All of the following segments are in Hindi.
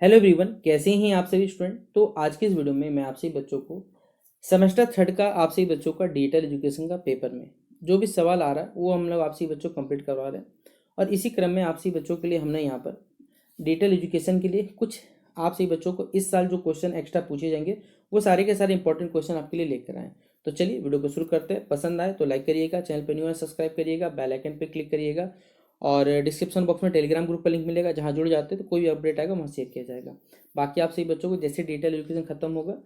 हेलो एवरीवन, कैसे हैं आप सभी स्टूडेंट। तो आज की इस वीडियो में मैं आपसे बच्चों को सेमेस्टर थर्ड का आपसे बच्चों का डिजिटल एजुकेशन का पेपर में जो भी सवाल आ रहा है वो हम लोग आपसे बच्चों को कंप्लीट करवा रहे हैं। और इसी क्रम में आपसे बच्चों के लिए हमने यहाँ पर डिजिटल एजुकेशन के लिए कुछ आपसे बच्चों को इस साल जो क्वेश्चन एक्स्ट्रा पूछे जाएंगे वो सारे के सारे इंपॉर्टेंट क्वेश्चन आपके लिए लेकर आए। तो चलिए वीडियो को शुरू करते हैं। पसंद आए तो लाइक करिएगा, चैनल पर न्यू है सब्सक्राइब करिएगा, बेल आइकन पर क्लिक करिएगा और डिस्क्रिप्शन बॉक्स में टेलीग्राम ग्रुप का लिंक मिलेगा, जहाँ जुड़ जाते हैं तो कोई भी अपडेट आएगा वहाँ शेयर किया जाएगा। बाकी आप सभी बच्चों को जैसे डिजिटल एजुकेशन खत्म होगा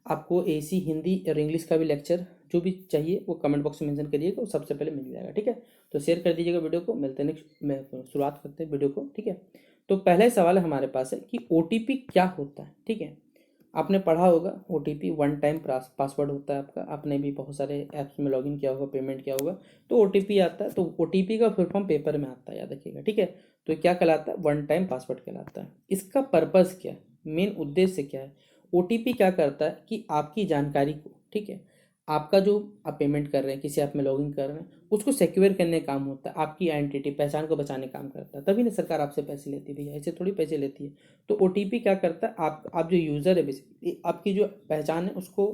आपको एसी हिंदी और इंग्लिश का भी लेक्चर जो भी चाहिए वो कमेंट बॉक्स में मेंशन करिएगा, तो सबसे पहले मिल जाएगा। ठीक है, तो शेयर कर दीजिएगा वीडियो को। मिलते हैं नेक्स्ट में, शुरुआत करते हैं वीडियो को। ठीक है, तो पहला सवाल हमारे पास है कि ओटीपी क्या होता है। ठीक है, आपने पढ़ा होगा ओटीपी वन टाइम पासवर्ड होता है आपका। आपने भी बहुत सारे ऐप्स में लॉगिन किया होगा, पेमेंट किया होगा, तो ओटीपी आता है। तो ओटीपी का फुल फॉर्म पेपर में आता है, याद रखिएगा। ठीक है, तो क्या कहलाता है? वन टाइम पासवर्ड कहलाता है। इसका पर्पस क्या है, मेन उद्देश्य क्या है? ओटीपी क्या करता है कि आपकी जानकारी को, ठीक है, आपका जो आप पेमेंट कर रहे हैं, किसी ऐप में लॉगिन कर रहे हैं, उसको सिक्योर करने का काम होता है। आपकी आइडेंटिटी पहचान को बचाने का काम करता है। तभी ना सरकार आपसे पैसे लेती है भैया, ऐसे थोड़ी पैसे लेती है। तो ओटीपी क्या करता है, आप जो यूज़र है बेसिकली आपकी जो पहचान है उसको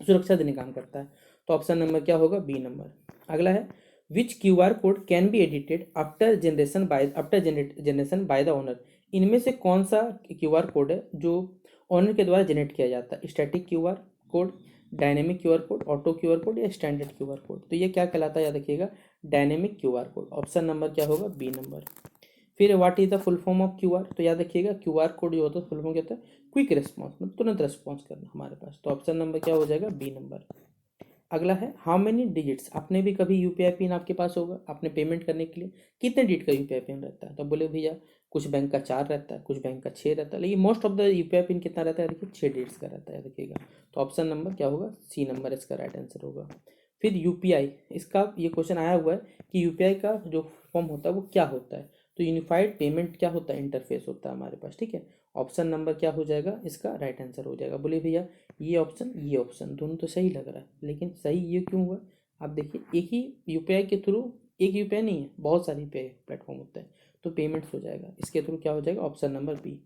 सुरक्षा देने का काम करता है। तो ऑप्शन नंबर क्या होगा? B number. अगला है which QR code can be edited after generation by the owner. इनमें से कौन सा क्यूआर कोड है जो ओनर के द्वारा जनरेट किया जाता है? Static QR code, dynamic QR code, auto QR code या स्टैंडर्ड क्यूआर कोड। तो ये क्या कहलाता है, याद रखिएगा, dynamic QR code. Option number क्या होगा? B number. फिर what is the full form of QR. तो याद रखिएगा क्यूआर कोड जो होता है फुल फॉर्म क्या होता है? क्विक रिस्पॉन्स, मतलब तुरंत रिस्पॉन्स करना हमारे पास। तो ऑप्शन नंबर क्या हो जाएगा? B number. अगला है हाउ मेनी डिजिट्स। आपने भी कभी यूपीआई पिन आपके पास होगा, आपने पेमेंट करने के लिए कितने डिजिट का यूपीआई पिन रहता है? तो बोले भैया कुछ बैंक का 4 रहता है, कुछ बैंक का 6 रहता है, लेकिन most of the UPI pin कितना रहता है? देखिए 6 डिजिट्स का रहता है, देखिएगा। तो ऑप्शन नंबर क्या होगा? सी नंबर इसका राइट आंसर होगा। फिर यूपीआई, इसका ये क्वेश्चन आया हुआ है कि यूपीआई का जो फॉर्म होता है वो क्या होता है? तो यूनिफाइड पेमेंट क्या होता है? इंटरफेस होता है हमारे पास। ठीक है, ऑप्शन नंबर क्या हो जाएगा? इसका राइट आंसर हो जाएगा। बोलिए भैया ये ऑप्शन दोनों तो सही लग रहा है, लेकिन सही ये क्यों हुआ? आप देखिए एक ही यूपीआई के थ्रू, एक यूपीआई नहीं है, बहुत सारे यूपीआई प्लेटफॉर्म होते हैं, तो पेमेंट्स हो जाएगा इसके थ्रू। क्या हो जाएगा? Option number B.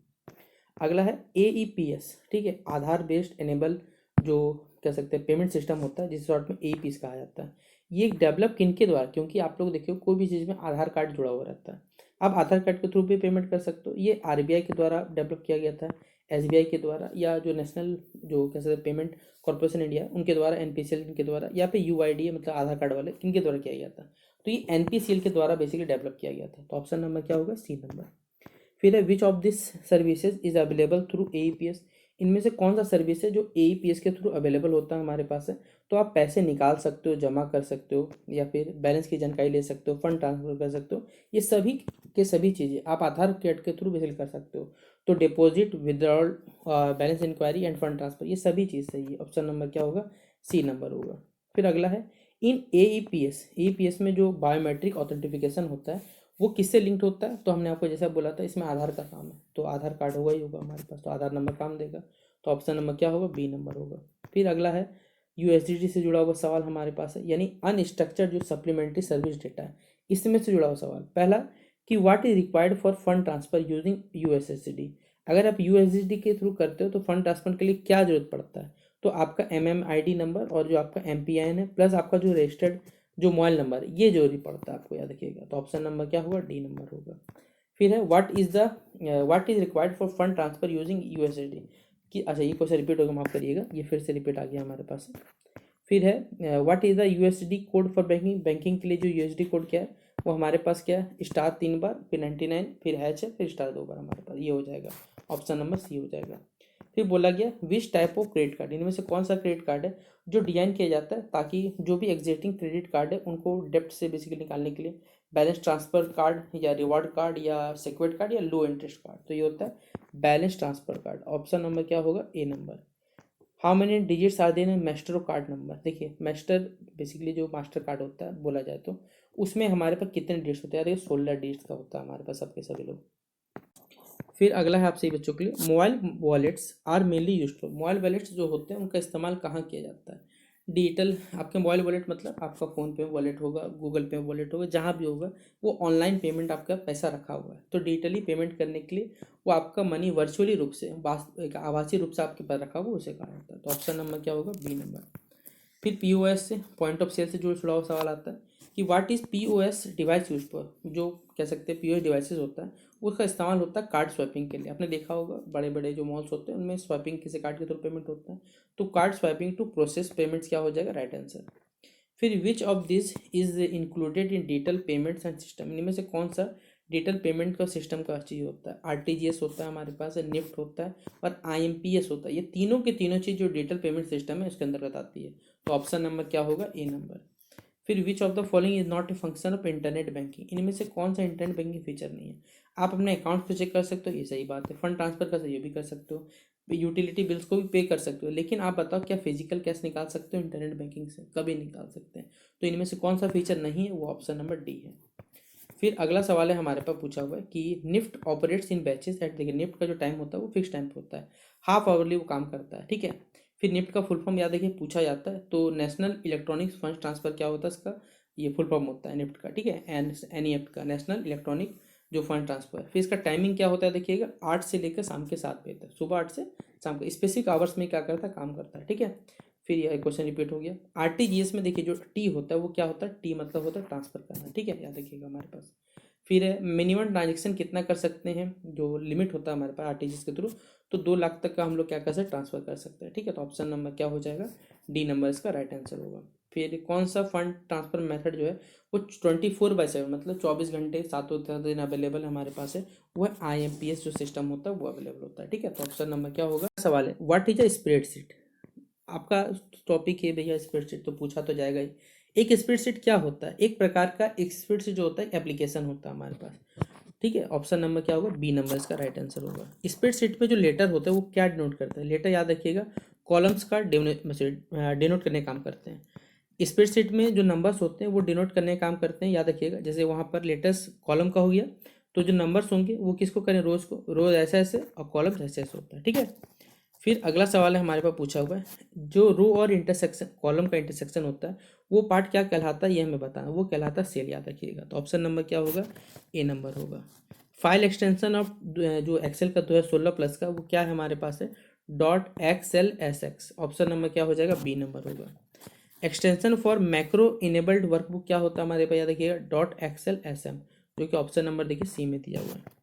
अगला है एईपीएस। ठीक है, आधार बेस्ड एनेबल जो कह सकते हैं पेमेंट सिस्टम होता है, जिस शॉर्ट में एईपीएस कहा जाता है। ये डेवलप किनके द्वारा? क्योंकि आप लोग देखिए कोई भी चीज़ में आधार कार्ड जुड़ा हुआ रहता है, आप आधार कार्ड के थ्रू भी पेमेंट कर सकते हो। ये आरबीआई के द्वारा डेवलप किया गया था, एसबीआई के द्वारा, या जो नेशनल जो कह सकते हैं पेमेंट कॉर्पोरेशन इंडिया उनके द्वारा, एनपीसीएल के द्वारा, या फिर यूआईडीए मतलब आधार कार्ड वाले, इनके द्वारा किया गया था। तो ये एनपीसीएल के द्वारा बेसिकली डेवलप किया गया था। तो ऑप्शन नंबर क्या होगा? C number. फिर है which of this services is available through AEPS. इनमें से कौन सा सर्विस है जो एईपीएस के थ्रू अवेलेबल होता है हमारे पास है? तो आप पैसे निकाल सकते हो, जमा कर सकते हो, या फिर बैलेंस की जानकारी ले सकते हो, फंड ट्रांसफर कर सकते हो। ये सभी के सभी चीज़ें आप आधार कार्ड के थ्रू बेसिकली कर सकते हो। तो deposit, withdrawal, balance enquiry and fund transfer, ये सभी चीज़ सही है। ऑप्शन नंबर क्या होगा? सी नंबर होगा। फिर अगला है इन एईपीएस में जो बायोमेट्रिक ऑथेंटिफिकेशन होता है वो किससे लिंक्ड होता है? तो हमने आपको जैसा बोला था इसमें आधार का काम है, तो आधार कार्ड होगा ही होगा हमारे पास, तो आधार नंबर काम देगा। तो ऑप्शन नंबर क्या होगा? बी नंबर होगा। फिर अगला है यूएसडीटी से जुड़ा हुआ सवाल हमारे पास है, यानी अनस्ट्रक्चर्ड जो सप्लीमेंट्री सर्विस डेटा है, इसमें से जुड़ा हुआ सवाल। पहला कि what is required for fund transfer using USSD. अगर आप यूएसडी के थ्रू करते हो तो फंड ट्रांसफर के लिए क्या जरूरत पड़ता है? तो आपका एमएमआईडी नंबर और जो आपका एमपीआईएन है प्लस आपका जो रजिस्टर्ड जो मोबाइल नंबर, ये जरूरी पड़ता है आपको, याद रखिएगा। तो ऑप्शन नंबर क्या होगा? डी नंबर होगा। फिर है what is required for fund transfer using USD. कि अच्छा ये क्वेश्चन रिपीट होगा, माफ करिएगा, ये फिर से रिपीट आ गया हमारे पास। फिर है what is the USD code for banking. Banking के लिए जो यूएसडी कोड क्या है वो हमारे पास क्या है? स्टार 3 बार, फिर 99, फिर हैच है, फिर स्टार 2 बार हमारे पास, ये हो जाएगा। ऑप्शन नंबर सी हो जाएगा। फिर बोला गया which type of credit card. इनमें से कौन सा क्रेडिट कार्ड है जो डिजाइन किया जाता है ताकि जो भी एग्जिस्टिंग क्रेडिट कार्ड है उनको डेप्ट से बेसिकली निकालने के लिए? बैलेंस ट्रांसफर कार्ड, या रिवॉर्ड कार्ड, या सिक्योर्ड कार्ड, या लो इंटरेस्ट कार्ड। तो ये होता है balance transfer card. Option number क्या होगा? A number. How many digits are there in Mastercard number. देखिए मास्टर बेसिकली जो मास्टर कार्ड होता है बोला जाए तो उसमें हमारे पास कितने डिजिट्स होते हैं? देखिए 16 डिजिट्स का होता है हमारे पास, सबके सभी लोग। फिर अगला है आपसे बच्चों के लिए mobile wallets are mainly use to. Mobile wallets जो होते हैं उनका इस्तेमाल कहाँ किया जाता है? डिजिटल आपके मोबाइल वॉलेट मतलब आपका फ़ोन पे वॉलेट होगा, गूगल पे वॉलेट होगा, जहाँ भी होगा वो ऑनलाइन पेमेंट आपका पैसा रखा हुआ है। तो डिजिटली पेमेंट करने के लिए वो आपका मनी वर्चुअली रूप से एक आभासी रूप से आपके पास रखा हुआ उसे कहा जाता है। तो ऑप्शन नंबर क्या होगा? B number. फिर पीओएस से, पॉइंट ऑफ सेल से जुड़ा हुआ सवाल आता है कि what is POS device use for. जो कह सकते हैं पीओएस डिवाइसेस होता है उसका इस्तेमाल होता है कार्ड स्वैपिंग के लिए। आपने देखा होगा बड़े बड़े जो मॉल्स होते हैं उनमें स्वैपिंग किसी कार्ड के थ्रू पेमेंट होता है। तो card swiping to process payments क्या हो जाएगा? Right answer. फिर which of this is included in digital payments and system. इनमें से कौन सा डिजिटल पेमेंट का सिस्टम का चीज़ होता है? आरटीजीएस होता है हमारे पास, निफ्ट होता है और आईएमपीएस होता है। ये तीनों के तीनों चीज़ जो डिजिटल पेमेंट सिस्टम है उसके अंतर्गत आती है। तो ऑप्शन नंबर क्या होगा? A number. फिर which of the following is not a function of internet banking. इनमें से कौन सा इंटरनेट बैंकिंग फीचर नहीं है? आप अपने अकाउंट पे चेक कर सकते हो, ये सही बात है। फंड ट्रांसफर कर सकते हो, ये भी कर सकते हो। यूटिलिटी बिल्स को भी पे कर सकते हो। लेकिन आप बताओ क्या फिजिकल कैश निकाल सकते हो इंटरनेट बैंकिंग से? कभी निकाल सकते हैं। तो इनमें से कौन सा फीचर नहीं है? वो ऑप्शन नंबर डी है। फिर अगला सवाल है हमारे पास पूछा हुआ है कि NIFT operates in batches at. देखिए निफ्ट का जो टाइम होता है वो फिक्स टाइम पे होता है, हाफ आवरली वो काम करता है, ठीक है। फिर निफ्ट का फुल फॉर्म याद देखिए पूछा जाता है, तो नेशनल इलेक्ट्रॉनिक्स फंड ट्रांसफर क्या होता है इसका? ये फुल फॉर्म होता है निफ्ट का, ठीक है। एनईएफटी का, नेशनल इलेक्ट्रॉनिक जो फंड ट्रांसफर। फिर इसका टाइमिंग क्या होता है देखिएगा, 8 से लेकर शाम के 7 बजे तक, सुबह 8 से शाम के स्पेसिफिक आवर्स में क्या करता है? काम करता है, ठीक है। फिर यह क्वेश्चन रिपीट हो गया। आरटीजीएस में देखिए जो टी होता है वो क्या होता है? टी मतलब होता है ट्रांसफर करना, ठीक है, याद रखिएगा हमारे पास। फिर मिनिमम ट्रांजेक्शन कितना कर सकते हैं? जो लिमिट होता है हमारे पास आरटीजीएस के थ्रू, तो 2 लाख तक का हम लोग क्या कर सकते हैं? ट्रांसफर कर सकते हैं, ठीक है। तो ऑप्शन नंबर क्या हो जाएगा? डी नंबर इसका राइट आंसर होगा। फिर कौन सा फंड ट्रांसफर मेथड जो है वो 24/7 मतलब 24 घंटे 7 दिन अवेलेबल हमारे पास है, वो आईएमपीएस जो सिस्टम होता है वो अवेलेबल होता है, ठीक है। तो ऑप्शन नंबर क्या होगा? सवाल है व्हाट इज अ स्प्रेडशीट। आपका टॉपिक है भैया स्प्रेडशीट, तो पूछा तो जाएगा ही। एक स्प्रेडशीट क्या होता है? एक प्रकार का एक स्प्रेडशीट जो होता है एप्लीकेशन होता है हमारे पास, ठीक है। ऑप्शन नंबर क्या होगा? बी नंबर इसका राइट आंसर होगा। स्प्रेडशीट में जो लेटर होता है वो क्या डिनोट करता है? लेटर याद रखिएगा कॉलम्स का डिनोट करने का काम करते हैं। स्प्रेडशीट में जो नंबर्स होते हैं वो डिनोट करने का काम करते हैं, याद रखिएगा। जैसे वहाँ पर लेटर्स कॉलम का हो गया, तो जो नंबर्स होंगे वो किसको करें? रोज को। रोज ऐसे ऐसे और कॉलम्स ऐसे ऐसे होता है, ठीक है। फिर अगला सवाल है हमारे पास पूछा हुआ है, जो रो और इंटरसेक्शन कॉलम का इंटरसेक्शन होता है वो पार्ट क्या कहलाता है? ये हमें बताना। वो कहलाता है सेल, याद रखिएगा। तो ऑप्शन नंबर क्या होगा? ए नंबर होगा। फाइल एक्सटेंशन ऑफ जो एक्सेल का 2016 प्लस का वो क्या है हमारे पास है? .xlsx। ऑप्शन नंबर क्या हो जाएगा? बी नंबर होगा। Extension for macro enabled workbook क्या होता है हमारे पास? याद रखिएगा .xlsm, जो कि ऑप्शन नंबर देखिए सी में दिया हुआ है।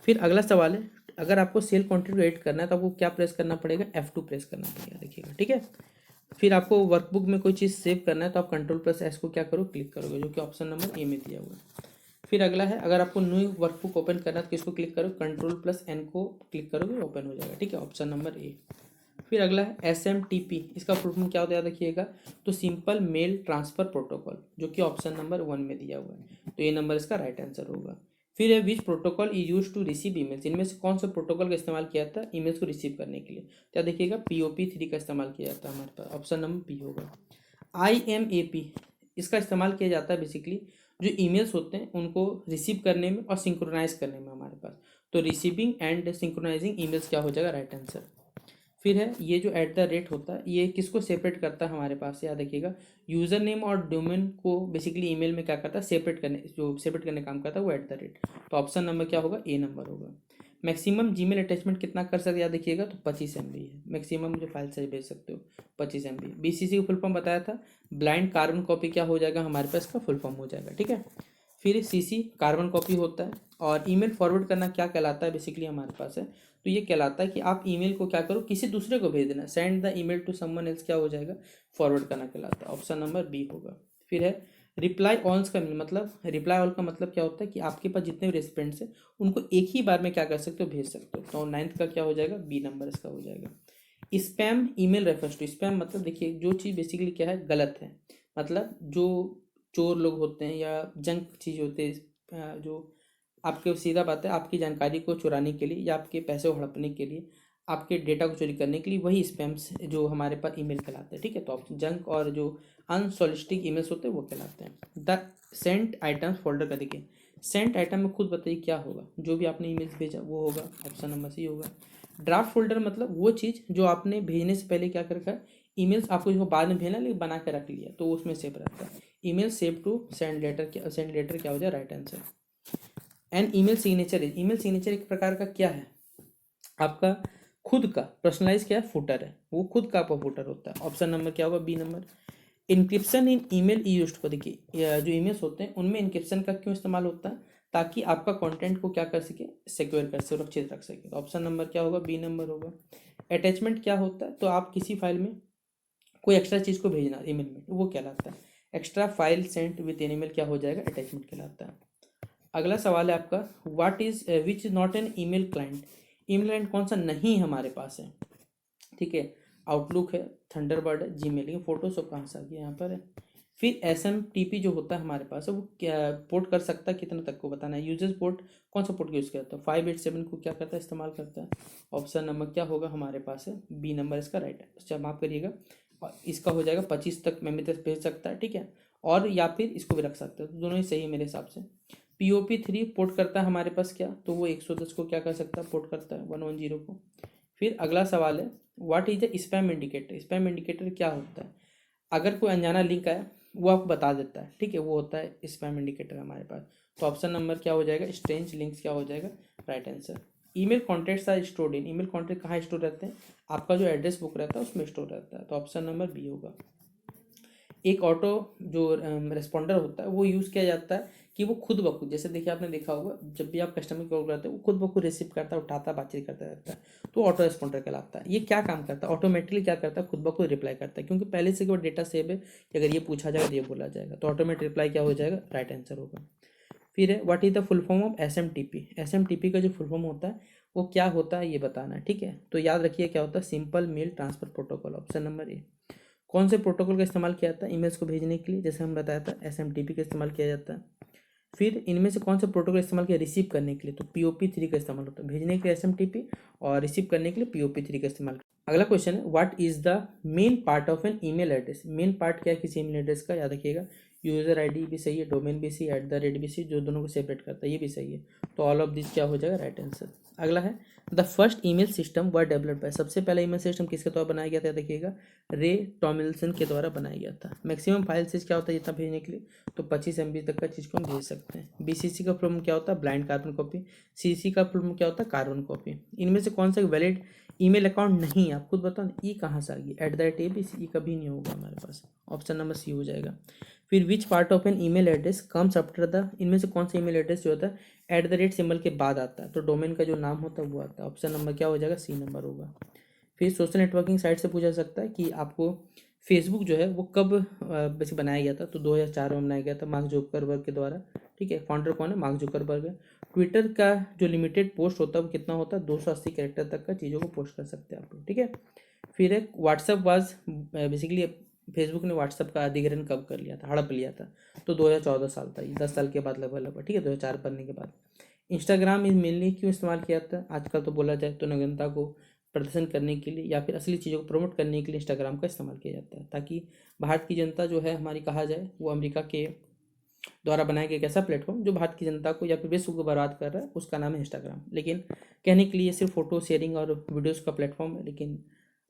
फिर अगला सवाल है, अगर आपको सेल क्वांटिटी को एडिट करना है तो आपको क्या प्रेस करना पड़ेगा? F2 प्रेस करना पड़ेगा, देखिएगा, ठीक है। फिर आपको वर्कबुक में कोई चीज़ सेव करना है तो आप कंट्रोल+S को क्या करो? क्लिक करोगे, जो कि ऑप्शन नंबर ए में दिया हुआ है। फिर अगला है, अगर आपको न्यू वर्कबुक ओपन करना है तो किसको क्लिक करो? कंट्रोल+N को क्लिक करोगे, ओपन हो जाएगा, ठीक है। ऑप्शन नंबर ए। फिर अगला है SMTP, इसका फुल फॉर्म क्या होता है याद रखिएगा, तो सिंपल मेल ट्रांसफर प्रोटोकॉल, जो कि ऑप्शन नंबर 1 में दिया हुआ है। तो ये नंबर इसका राइट आंसर होगा। फिर है which protocol is use to receive emails. इनमें से कौन सा प्रोटोकॉल का इस्तेमाल किया जाता है ईमेल्स को रिसीव करने के लिए? क्या देखिएगा POP3 का इस्तेमाल किया जाता है हमारे पास, ऑप्शन नंबर बी होगा। IMAP, इसका इस्तेमाल किया जाता है बेसिकली जो ईमेल्स होते हैं उनको रिसीव करने में और सिंक्रोनाइज करने में हमारे पास। तो रिसीविंग एंड सिंक्रोनाइजिंग ईमेल्स क्या हो जाएगा? Right answer. फिर है ये जो @ होता है ये किसको सेपरेट करता है हमारे पास? याद रखिएगा यूज़र नेम और डोमेन को बेसिकली ईमेल में क्या करता है? सेपरेट करने काम करता है वो @ तो ऑप्शन नंबर क्या होगा? ए नंबर होगा। मैक्सिमम जीमेल अटैचमेंट कितना कर सकते हैं? याद रखिएगा तो 25 MB है मैक्सिमम जो फाइल साइज भेज सकते हो, 25 MB। BCC का फुल फॉर्म बताया था, ब्लाइंड कार्बन कॉपी क्या हो जाएगा हमारे पास? का फुल फॉर्म हो जाएगा, ठीक है। फिर CC कार्बन कॉपी होता है। और ईमेल फॉरवर्ड करना क्या कहलाता है बेसिकली हमारे पास है? तो ये कहलाता है कि आप ईमेल को क्या करो? किसी दूसरे को भेज देना, send the email to someone else, क्या हो जाएगा? फॉरवर्ड करना कहलाता है, ऑप्शन नंबर बी होगा। फिर है रिप्लाई ऑल्स का मतलब, रिप्लाई ऑल का मतलब क्या होता है कि आपके पास जितने भी रेस्पोंडेंट्स हैं उनको एक ही बार में क्या कर सकते हो? भेज सकते हो। तो 9th का क्या हो जाएगा? बी नंबर इसका हो जाएगा। Spam email refers to, spam मतलब देखिए जो चीज़ बेसिकली क्या है? गलत है, मतलब जो चोर लोग होते हैं या जंक चीज़ होते हैं, जो आपके सीधा बात है आपकी जानकारी को चुराने के लिए या आपके पैसे को हड़पने के लिए, आपके डेटा को चोरी करने के लिए, वही स्पैम्स जो हमारे पास ईमेल कहलाते हैं, ठीक है। तो आप जंक और जो अनसॉलिसिटेड ईमेल्स होते हैं वो कहलाते हैं। द सेंट आइटम्स फोल्डर का देखिए, सेंट आइटम में खुद बताइए क्या होगा? जो भी आपने ईमेल्स भेजा वो होगा, ऑप्शन नंबर सी होगा। ड्राफ्ट फोल्डर मतलब वो चीज़ जो आपने भेजने से पहले क्या कर रखा है? ईमेल्स आपको इसको बाद में भेजना, लेकिन बना के रख लिया तो उसमें सेव रहता है। Email save to send later क्या हो जाए, right answer. And email signature is, email signature एक प्रकार का क्या है, आपका खुद का पर्सनलाइज क्या है, फुटर है, वो खुद का आपका फुटर होता है। ऑप्शन नंबर क्या होगा, B number. Encryption in email used for, देखिए जो ईमेल्स होते हैं उनमें इंक्रिप्शन का क्यों इस्तेमाल होता है, ताकि आपका कंटेंट को क्या कर सके, सिक्योर कर, सुरक्षित रख सके। तो ऑप्शन नंबर क्या होगा, बी नंबर होगा। अटैचमेंट क्या होता है, तो आप किसी फाइल में कोई एक्स्ट्रा चीज़ को भेजना ईमेल में, वो कहलाता है extra file sent with an email, क्या हो जाएगा, अटैचमेंट कहलाता है। अगला सवाल है आपका, what is which is not N email client, email client कौन सा नहीं हमारे पास है, ठीक है। आउटलुक है, थंडरबर्ड है, जीमेल, लेकिन फोटोशॉप कहाँ से आ गया, यहाँ पर है। फिर SMTP जो होता है हमारे पास है, वो क्या पोर्ट कर सकता है, कितना तक को बताना है। यूजर्स पोर्ट कौन सा पोर्ट यूज़ करता है, 587 को क्या करता है, इस्तेमाल करता है। ऑप्शन नंबर क्या होगा हमारे पास है, बी नंबर इसका राइट है। अच्छा माफ करिएगा, और इसका हो जाएगा 25 तक मेमोरी तक भेज सकता है, ठीक है। और या फिर इसको भी रख सकते हैं, तो दोनों ही सही है मेरे हिसाब से। POP3 पोर्ट करता है हमारे पास क्या, तो वो 110 को क्या कर सकता है, पोर्ट करता है 110 को। फिर अगला सवाल है, what is the spam indicator, spam indicator क्या होता है। अगर कोई अनजाना लिंक आया वो आपको बता देता है, ठीक है, वो होता है स्पैम इंडिकेटर हमारे पास। तो ऑप्शन नंबर क्या हो जाएगा, स्ट्रेंज लिंक्स क्या हो जाएगा, right answer. Email contacts are stored in, email contact कहाँ स्टोर रहते हैं, आपका जो एड्रेस बुक रहता है उसमें स्टोर रहता है। तो ऑप्शन नंबर बी होगा। एक ऑटो जो रिस्पॉन्डर होता है वो यूज़ किया जाता है कि वो खुद ब खुद, जैसे देखिए आपने देखा होगा जब भी आप कस्टमर कॉल करते हैं वो खुद ब खुद रिसीव करता है, उठाता है, बातचीत करता रहता है, तो ऑटो रिस्पॉन्डर कहलाता है। ये क्या काम करता है, ऑटोमेटिकली क्या करता है, खुद ब खुद रिप्लाई करता है, क्योंकि पहले से वो डेटा सेव है कि अगर ये पूछा जाएगा ये बोला जाएगा, तो ऑटोमेटिक रिप्लाई क्या हो जाएगा, राइट आंसर होगा। फिर है, what is the full form of SMTP, SMTP का जो फुल फॉर्म होता है वो क्या होता है ये बताना है, ठीक है। तो याद रखिए क्या होता है, simple mail transfer protocol, option number A. कौन से प्रोटोकॉल का इस्तेमाल किया जाता है ईमेल्स को भेजने के लिए, जैसे हम बताया था SMTP का इस्तेमाल किया जाता है। फिर इनमें से कौन सा प्रोटोकॉल इस्तेमाल किया रिसीव करने के लिए, तो POP3 का इस्तेमाल होता है, भेजने के लिए SMTP और रिसीव करने के लिए POP3 का इस्तेमाल। अगला क्वेश्चन है, what is the main part of an email address, main part क्या है किसी ईमेल एड्रेस का, याद रखिएगा। यूजर ID भी सही है, डोमेन भी सही, @ भी सही, जो दोनों को सेपरेट करता है ये भी सही है। तो ऑल ऑफ दिस क्या हो जाएगा, राइट आंसर। अगला है, the first email system were developed by, सबसे पहला ईमेल सिस्टम किसके द्वारा बनाया गया था, देखिएगा रे टॉमिल्सन के द्वारा बनाया गया था। मैक्सिमम फाइल साइज क्या होता है जितना भेजने के लिए, तो 25 MB तक का चीज़ को हम भेज सकते हैं। BCC का फुल फॉर्म क्या होता है, ब्लाइंड कार्बन कॉपी। CC का फुल फॉर्म क्या होता है, कार्बन कॉपी। इनमें से कौन सा वैलिड ईमेल अकाउंट नहीं है, आप खुद बताओ ना, ई कहाँ से आ गई, @ABC कभी नहीं होगा हमारे पास, ऑप्शन नंबर सी हो जाएगा। फिर which part of an email address comes after the, इनमें से कौन सा ईमेल एड्रेस जो होता है @ सिंबल के बाद आता है, तो डोमेन का जो नाम होता है वो आता है। ऑप्शन नंबर क्या हो जाएगा, सी नंबर होगा। फिर सोशल नेटवर्किंग साइट से पूछा सकता है कि आपको फेसबुक जो है वो कब वैसे बनाया गया था, तो 2004 में बनाया गया था मार्क जुकरबर्ग के द्वारा, ठीक है। फाउंडर कौन है, मार्क जुकरबर्ग है। ट्विटर का जो लिमिटेड पोस्ट होता है वो कितना होता है, 280 कैरेक्टर तक का चीज़ों को पोस्ट कर सकते हैं आप लोग, ठीक है। फिर एक व्हाट्सएप वाज बेसिकली, फेसबुक ने व्हाट्सएप का अधिग्रहण कब कर लिया था, हड़प लिया था, तो 2014 साल था, ये 10 साल के बाद लगभग, ठीक है, 2004 बनने के बाद। इंस्टाग्राम इज मेनली क्यों इस्तेमाल किया जाता है आजकल, तो बोला जाए तो नवीनता को प्रदर्शन करने के लिए या फिर असली चीज़ों को प्रमोट करने के लिए इंस्टाग्राम का इस्तेमाल किया जाता है, ताकि भारत की जनता जो है हमारी कहा जाए वो अमेरिका के द्वारा बनाया गया एक ऐसा प्लेटफॉर्म जो भारत की जनता को या फिर विश्व को बर्बाद कर रहा है, उसका नाम है इंस्टाग्राम। लेकिन कहने के लिए सिर्फ फोटो शेयरिंग और वीडियोस का प्लेटफॉर्म है, लेकिन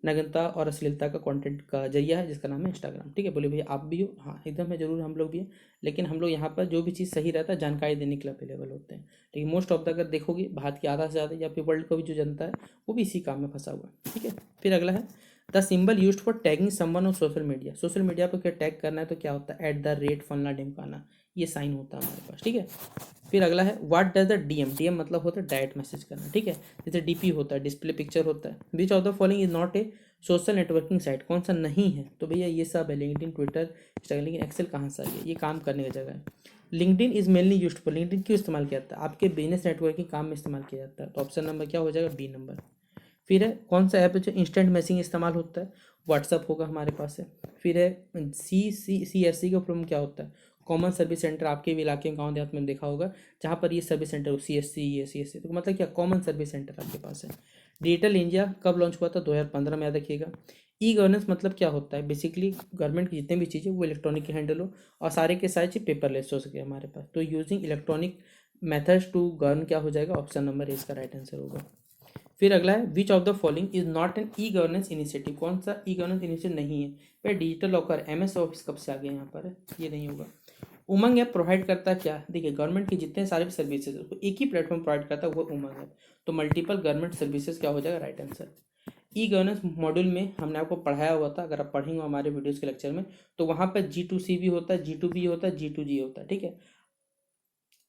नग्नता और अश्लीलता का कंटेंट का जरिया है जिसका नाम है इंस्टाग्राम, ठीक है। बोले भैया आप भी हो, हाँ एकदम है, जरूर हम लोग भी हैं, लेकिन हम लोग यहाँ पर जो भी चीज़ सही रहता है जानकारी देने के लिए अवेलेबल होते हैं। लेकिन मोस्ट ऑफ द अगर देखोगे भारत की आधा से ज़्यादा या फिर वर्ल्ड का भी जो जनता है वो भी इसी काम में फंसा हुआ है, ठीक है। फिर अगला है, the symbol used for tagging someone on social media, social media पर क्या टैग करना है तो क्या होता है, @फलना ढिमकाना, ये साइन होता है हमारे पास, ठीक है। फिर अगला है, व्हाट डज द DM मतलब होता है डायरेक्ट मैसेज करना, ठीक है। जैसे DP होता है, डिस्प्ले पिक्चर होता है। Which of the following is not a social networking site, कौन सा नहीं है, तो भैया ये सब है, लिंक्डइन, ट्विटर, इंस्टाग्राम, लेकिन एक्सेल कहाँ से आई है, ये काम करने की जगह है। LinkedIn is mainly used for, LinkedIn क्यों इस्तेमाल किया जाता है, आपके बिजनेस नेटवर्किंग काम में इस्तेमाल किया जाता है, तो ऑप्शन नंबर क्या हो जाएगा, बी नंबर। फिर है, कौन सा ऐप है जो इंस्टेंट मैसेजिंग इस्तेमाल होता है, व्हाट्सअप होगा हमारे पास है। फिर है, CSC का प्रॉब्लम क्या होता है, कॉमन सर्विस सेंटर, आपके भी इलाके गाँव देहात में देखा होगा जहाँ पर ये सर्विस सेंटर हो, CSC ये CSC, तो मतलब क्या कॉमन सर्विस सेंटर आपके पास है। डिजिटल इंडिया कब लॉन्च हुआ था, 2015 में, याद रखिएगा। E-गवर्नेंस मतलब क्या होता है, बेसिकली गवर्नमेंट की जितने भी चीज़ें वो इलेक्ट्रॉनिक हैंडल हो और सारे के सारे चीज़ पेपरलेस हो सके हमारे पास, तो using electronic methods to govern क्या हो जाएगा, ऑप्शन नंबर ए इसका राइट आंसर होगा। फिर अगला है which of the following is not an e governance initiative, कौन सा ई गवर्नेंस इनिशिएटिव नहीं है। भाई डिजिटल लॉकर MS ऑफिस कब से आ गया यहाँ पर, ये नहीं होगा। उमंग ऐप प्रोवाइड करता क्या, देखिए गवर्नमेंट की जितने सारे भी सर्विसेज उसको एक ही प्लेटफॉर्म प्रोवाइड करता है, वो उमंग ऐप। तो मल्टीपल गवर्नमेंट सर्विसेज क्या हो जाएगा, right answer. E governance module में हमने आपको पढ़ाया हुआ था, अगर आप पढ़ेंगे हमारे वीडियोस के लेक्चर में, तो वहाँ पर G2C भी होता है, G2B होता है, G2G होता है, ठीक है।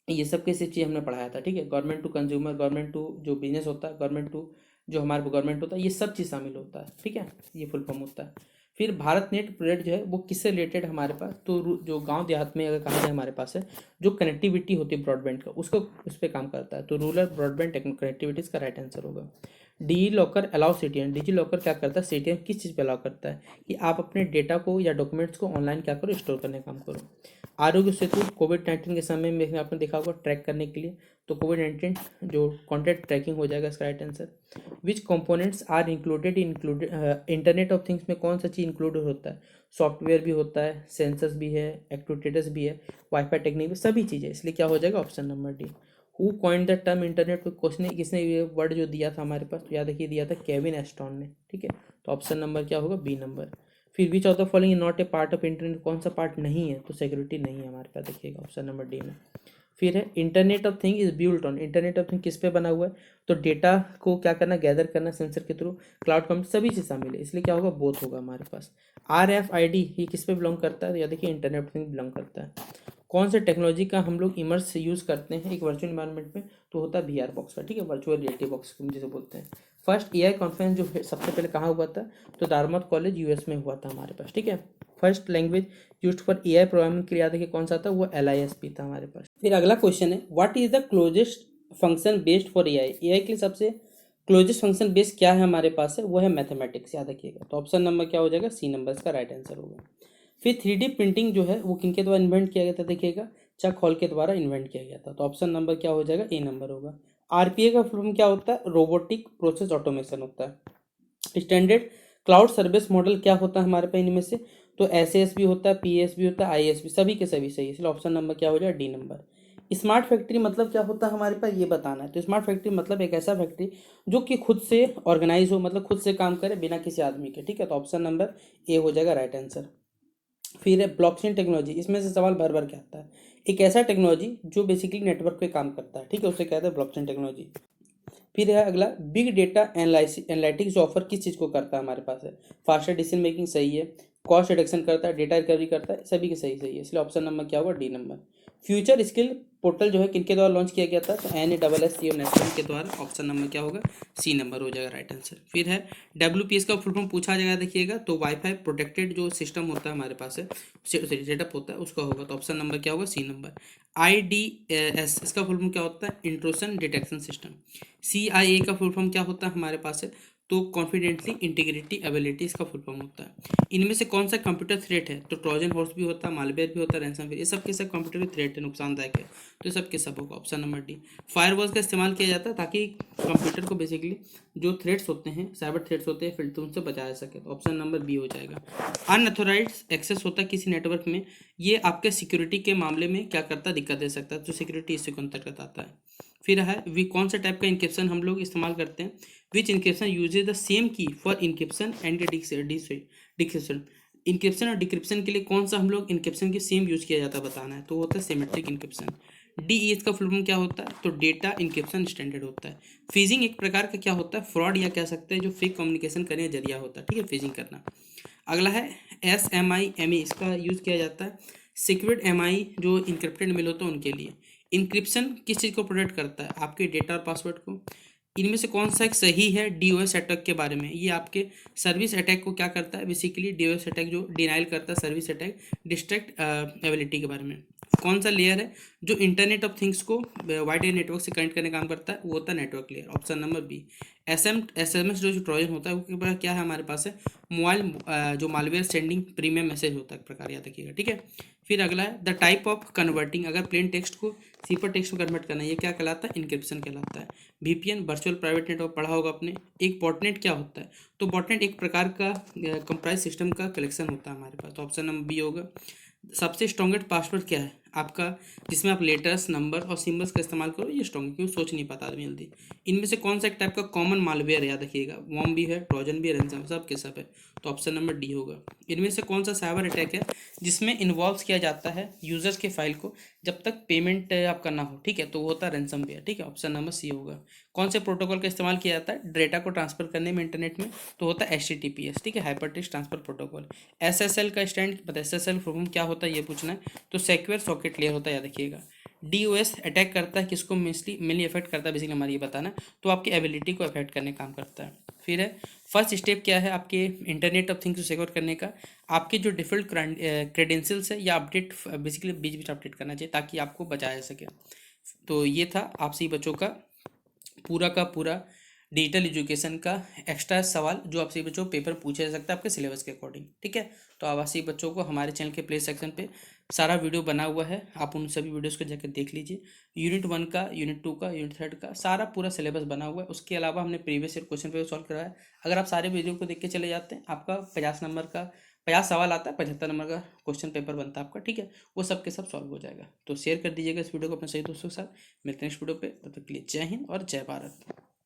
ये सब कैसे चीज़ हमने पढ़ाया था, ठीक है। Government to consumer, government to जो बिजनेस होता है, गवर्नमेंट टू जो हमारे गवर्नमेंट होता है, ये सब चीज़ शामिल होता है, ठीक है। ये फुल फॉर्म होता है। फिर भारत नेट प्रोजेक्ट जो है वो किससे रिलेटेड हमारे पास, तो जो गांव देहात में अगर कहा जाए हमारे पास है, जो कनेक्टिविटी होती है ब्रॉडबैंड का, उसको उस पर काम करता है। तो रूरल ब्रॉडबैंड कनेक्टिविटीज़ का राइट आंसर होगा। D locker allow citizen, digi locker क्या करता है, सिटीजन किस चीज़ पे अलाउ करता है कि आप अपने डेटा को या डॉक्यूमेंट्स को ऑनलाइन क्या करो, स्टोर करने का काम करो। आरोग्य सेतु कोविड-19 के समय में आपने देखा होगा ट्रैक करने के लिए, तो कोविड-19 जो कॉन्टैक्ट ट्रैकिंग हो जाएगा इसका right answer. Which components are included internet of things में कौन सा चीज़ इंक्लूड होता है, सॉफ्टवेयर भी होता है, सेंसर्स भी है, एक्ट्यूएटर्स भी है, वाईफाई टेक्निक भी, सभी चीज़ें, इसलिए क्या हो जाएगा option number D. Who coined the term internet, question किसने ये वर्ड जो दिया था हमारे पास, तो याद रखिए दिया था केविन एस्टॉन ने, ठीक है। तो ऑप्शन नंबर क्या होगा, बी नंबर। फिर which of the following not a part of internet, कौन सा पार्ट नहीं है, तो सिक्योरिटी नहीं है हमारे पास, देखिएगा ऑप्शन नंबर डी में। फिर है internet of thing is built on, internet of thing किस पे बना हुआ है, तो डेटा को क्या करना, गैदर करना सेंसर के थ्रू, क्लाउड कंप्यूटिंग, सभी चीज़ शामिल है, इसलिए क्या होगा, बोथ होगा हमारे पास। RFID ये किस पे बिलोंग करता है, तो या देखिए इंटरनेट ऑफ थिंग बिलोंग करता है। कौन से टेक्नोलॉजी का हम लोग इमर्स यूज़ करते हैं एक वर्चुअल इन्वायरमेंट में, तो होता है VR बॉक्स का, ठीक है, वर्चुअल रियलिटी बॉक्स जिसे बोलते हैं। फर्स्ट AI कॉन्फ्रेंस जो सबसे पहले कहाँ हुआ था, तो दारमोद कॉलेज US में हुआ था हमारे पास, ठीक है। First language used for AI programming के लिए याद है कि कौन सा था, वो LISP था हमारे पास। फिर अगला क्वेश्चन है what is the closest function based for AI के लिए सबसे क्लोजेस्ट फंक्शन बेस्ड क्या है हमारे पास है, वो है मैथमेटिक्स, याद रखिएगा। तो ऑप्शन नंबर क्या हो जाएगा, सी नंबर इसका राइट आंसर होगा। फिर 3D प्रिंटिंग जो है वो किनके द्वारा इन्वेंट किया गया था, देखिएगा चक हॉल के द्वारा इन्वेंट किया गया था। तो ऑप्शन नंबर क्या हो जाएगा, ए नंबर होगा। RPA का फुल फॉर्म क्या होता है, रोबोटिक प्रोसेस ऑटोमेशन होता है। स्टैंडर्ड क्लाउड सर्विस मॉडल क्या होता है हमारे पास इनमें से, तो SAS भी होता है, PS भी होता है, IS भी, सभी के सभी सही, इसलिए ऑप्शन नंबर क्या हो जाएगा, डी नंबर। स्मार्ट फैक्ट्री मतलब क्या होता है हमारे पास, ये बताना है। तो स्मार्ट फैक्ट्री मतलब एक ऐसा फैक्ट्री जो कि खुद से ऑर्गेनाइज हो, मतलब खुद से काम करे बिना किसी आदमी के, ठीक है। तो ऑप्शन नंबर ए हो जाएगा राइट आंसर। फिर है ब्लॉकचेन टेक्नोलॉजी, इसमें से सवाल भर भर के आता है। एक ऐसा टेक्नोलॉजी जो बेसिकली नेटवर्क पे काम करता है, ठीक है, उसे कहते हैं ब्लॉकचेन टेक्नोलॉजी। फिर है अगला बिग डेटा एनालिटिक्स जो ऑफर किस चीज़ को करता है हमारे पास है, फास्टर डिसीजन मेकिंग सही है, कॉस्ट रिडक्शन करता है, डेटा रिकवरी करता है, सभी के सही सही है, इसलिए ऑप्शन नंबर क्या होगा, D number. Future skill portal जो है किनके द्वारा लॉन्च किया गया था, तो NASSCO नेशनल के द्वारा, ऑप्शन नंबर क्या होगा, सी नंबर हो जाएगा राइट आंसर। फिर है WPS का फुल फॉर्म पूछा जाएगा, देखिएगा तो वाईफाई प्रोटेक्टेड जो सिस्टम होता है हमारे पास है, सेटअप होता है, उसका होगा, तो ऑप्शन नंबर क्या होगा, सी नंबर। IDS इसका फुल फॉर्म क्या होता है, इंट्रूशन डिटेक्शन सिस्टम। CIA का फुल फॉर्म क्या होता है हमारे पास है, तो कॉन्फिडेंटली इंटीग्रिटी एबिलिटी इसका फुल फॉर्म होता है। इनमें से कौन सा कंप्यूटर थ्रेट है, तो ट्रोजन हॉर्स भी होता है, मालवेयर भी होता है, रैंसमवेयर, ये सब के सब कंप्यूटर के थ्रेट है, नुकसानदायक है, तो ये सब के सब होगा, ऑप्शन नंबर डी। फायरवॉल्स का इस्तेमाल किया जाता है ताकि कंप्यूटर को बेसिकली जो थ्रेट्स होते हैं, साइबर थ्रेट्स होते हैं, फिल्टर उनसे बचाया जा सके, तो ऑप्शन नंबर बी हो जाएगा। अनऑथोराइज्ड एक्सेस होता है किसी नेटवर्क में, ये आपके सिक्योरिटी के मामले में क्या करता है, दिक्कत दे सकता है, तो सिक्योरिटी इससे अंतर्गत आता है। फिर है वी कौन सा टाइप का इंक्रिप्शन हम लोग इस्तेमाल करते हैं, which encryption uses the same key for encryption and decryption, encryption और डिक्रिप्शन के लिए कौन सा हम लोग इंक्रिप्शन की सेम यूज किया जाता है बताना है, तो होता है सिमेट्रिक इंक्रिप्शन। DES का फुल फॉर्म क्या होता है, तो डेटा इंक्रिप्शन स्टैंडर्ड होता है। फिजिंग एक प्रकार का क्या होता है, फ्रॉड या कह सकते हैं जो फेक कम्युनिकेशन करने का जरिया होता है, ठीक है, फिजिंग करना। अगला है SMIME, इसका यूज़ किया जाता है सिक्योर्ड MI जो इंक्रिप्टेड मेल होता है उनके लिए। इंक्रिप्शन किस चीज़ को प्रोटेक्ट करता है, आपके डेटा और पासवर्ड को। इनमें से कौन सा एक सही है DOS अटैक के बारे में, ये आपके सर्विस अटैक को क्या करता है, बेसिकली DOS अटैक जो डिनाइल करता है सर्विस अटैक डिस्ट्रैक्ट एबिलिटी के बारे में। कौन सा लेयर है जो इंटरनेट ऑफ थिंग्स को वाइड एरिया नेटवर्क से कनेक्ट करने का काम करता है, वो होता है network layer, option number B. SMS जो ट्रोजन होता है वो क्या है हमारे पास है, मोबाइल जो मालवेयर सेंडिंग प्रीमियम मैसेज होता है प्रकार, याद रखिएगा, ठीक है। फिर अगला है द टाइप ऑफ कन्वर्टिंग, अगर प्लेन टेक्स्ट को सीपर टेक्स्ट में कन्वर्ट करना, ये क्या कहलाता है, इनक्रिप्शन कहलाता है। VPN वर्चुअल प्राइवेट नेटवर्क पढ़ा होगा आपने। एक बॉटनेट क्या होता है, तो बॉटनेट एक प्रकार का कंप्राइज सिस्टम का कलेक्शन होता है हमारे पास, तो ऑप्शन नंबर बी होगा। सबसे स्ट्रॉन्गेस्ट पासवर्ड क्या है, आपका, जिसमें आप लेटर्स, नंबर और सिंबल्स का इस्तेमाल करो, ये स्ट्रॉन्ग है, क्योंकि सोच नहीं पाता आदमी जल्दी। इनमें से कौन सा एक टाइप का कॉमन मालवेयर है, याद रखिएगा, वॉर्म भी है, ट्रोजन भी है, रैनसम, सब के सब है। तो ऑप्शन नंबर डी होगा। इनमें से कौन सा साइबर अटैक है जिसमें इन्वॉल्व किया जाता है यूजर्स के फाइल को जब तक पेमेंट आपका ना हो, ठीक है, तो वो होता है रैनसम वेयर, ठीक है, ऑप्शन नंबर सी होगा। कौन से प्रोटोकॉल का इस्तेमाल किया जाता है डेटा को ट्रांसफर करने में इंटरनेट में, तो होता है HTTPS, ठीक है, हाइपरटेक्स्ट ट्रांसफर प्रोटोकॉल। SSL का स्टैंड पता है, SSL फॉर्म क्या होता है ये पूछना है, तो सिक्योर सॉकेट लेयर होता है, याद रखिएगा। DOS अटैक करता है किसको, मेनली अफेक्ट करता है, बेसिकली हमारी ये बताना है, तो आपकी एबिलिटी को अफेक्ट करने का काम करता है। फिर है फर्स्ट स्टेप क्या है आपके इंटरनेट ऑफ थिंग्स को सिक्योर करने का, आपके जो डिफॉल्ट क्रेडेंशियल्स है या अपडेट, बेसिकली बीच बीच अपडेट करना चाहिए ताकि आपको बचाया जा सके। तो ये था आपसी बच्चों का पूरा डिजिटल एजुकेशन का एक्स्ट्रा सवाल जो आपसे बच्चों पेपर पूछा जा सकता है आपके सिलेबस के अकॉर्डिंग, ठीक है। तो आवासीय बच्चों को हमारे चैनल के प्ले सेक्शन पे सारा वीडियो बना हुआ है, आप उन सभी वीडियोस को जाकर देख लीजिए। यूनिट 1 का, यूनिट 2 का, यूनिट 3 का सारा पूरा सिलेबस बना हुआ है। उसके अलावा हमने previous year question paper solve कराया है। अगर आप सारे वीडियो को देख के चले जाते हैं, आपका 50 नंबर का 50 सवाल आता है, 75 नंबर का क्वेश्चन पेपर बनता है आपका, ठीक है, वो सब के सब सॉल्व हो जाएगा। तो शेयर कर दीजिएगा इस वीडियो को अपने सही दोस्तों के साथ। मिलते हैं नेक्स्ट वीडियो पे, तब तक के लिए जय हिंद और जय भारत।